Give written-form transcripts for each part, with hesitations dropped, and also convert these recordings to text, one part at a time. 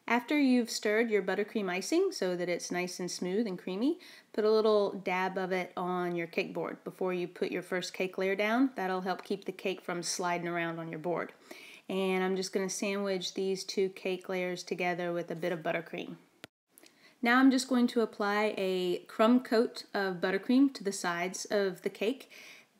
After you've stirred your buttercream icing so that it's nice and smooth and creamy, put a little dab of it on your cake board before you put your first cake layer down. That'll help keep the cake from sliding around on your board. And I'm just going to sandwich these two cake layers together with a bit of buttercream. Now I'm just going to apply a crumb coat of buttercream to the sides of the cake.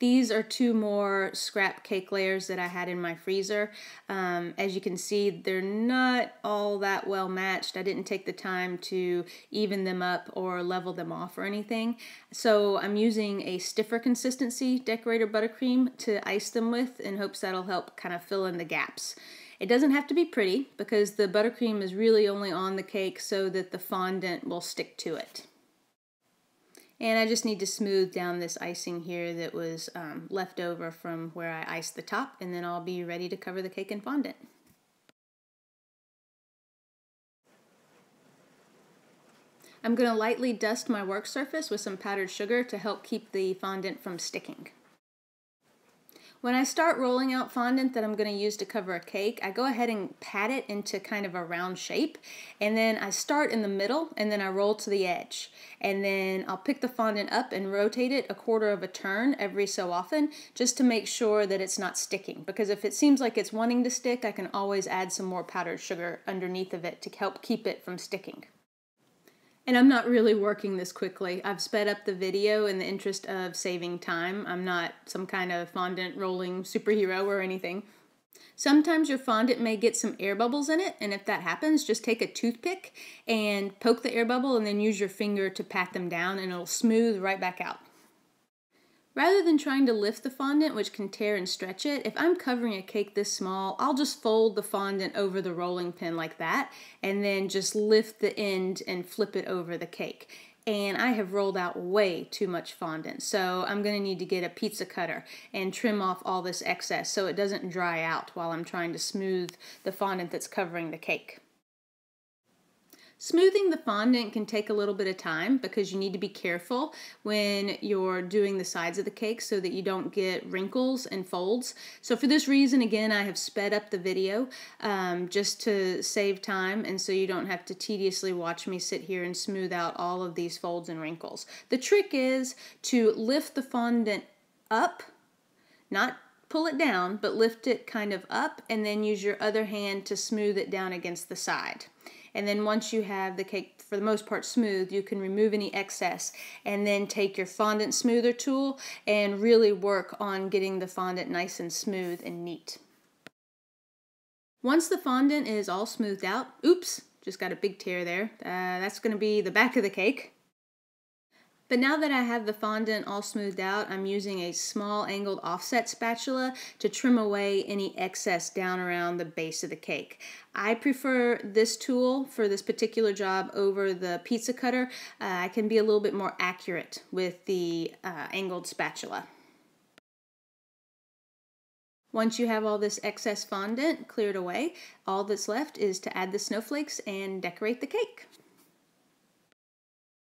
These are two more scrap cake layers that I had in my freezer. As you can see, they're not all that well matched. I didn't take the time to even them up or level them off or anything. So I'm using a stiffer consistency decorator buttercream to ice them with in hopes that'll help kind of fill in the gaps. It doesn't have to be pretty because the buttercream is really only on the cake so that the fondant will stick to it. And I just need to smooth down this icing here that was left over from where I iced the top, and then I'll be ready to cover the cake in fondant. I'm going to lightly dust my work surface with some powdered sugar to help keep the fondant from sticking. When I start rolling out fondant that I'm going to use to cover a cake, I go ahead and pat it into kind of a round shape, and then I start in the middle and then I roll to the edge, and then I'll pick the fondant up and rotate it a quarter of a turn every so often just to make sure that it's not sticking, because if it seems like it's wanting to stick, I can always add some more powdered sugar underneath of it to help keep it from sticking. And I'm not really working this quickly. I've sped up the video in the interest of saving time. I'm not some kind of fondant rolling superhero or anything. Sometimes your fondant may get some air bubbles in it, and if that happens, just take a toothpick and poke the air bubble and then use your finger to pat them down and it'll smooth right back out. Rather than trying to lift the fondant, which can tear and stretch it, if I'm covering a cake this small, I'll just fold the fondant over the rolling pin like that, and then just lift the end and flip it over the cake. And I have rolled out way too much fondant, so I'm going to need to get a pizza cutter and trim off all this excess so it doesn't dry out while I'm trying to smooth the fondant that's covering the cake. Smoothing the fondant can take a little bit of time because you need to be careful when you're doing the sides of the cake so that you don't get wrinkles and folds. So for this reason, again, I have sped up the video just to save time and so you don't have to tediously watch me sit here and smooth out all of these folds and wrinkles. The trick is to lift the fondant up, not pull it down, but lift it kind of up and then use your other hand to smooth it down against the side. And then once you have the cake, for the most part, smooth, you can remove any excess and then take your fondant smoother tool and really work on getting the fondant nice and smooth and neat. Once the fondant is all smoothed out, oops, just got a big tear there. That's going to be the back of the cake. But now that I have the fondant all smoothed out, I'm using a small angled offset spatula to trim away any excess down around the base of the cake. I prefer this tool for this particular job over the pizza cutter. I can be a little bit more accurate with the angled spatula. Once you have all this excess fondant cleared away, all that's left is to add the snowflakes and decorate the cake.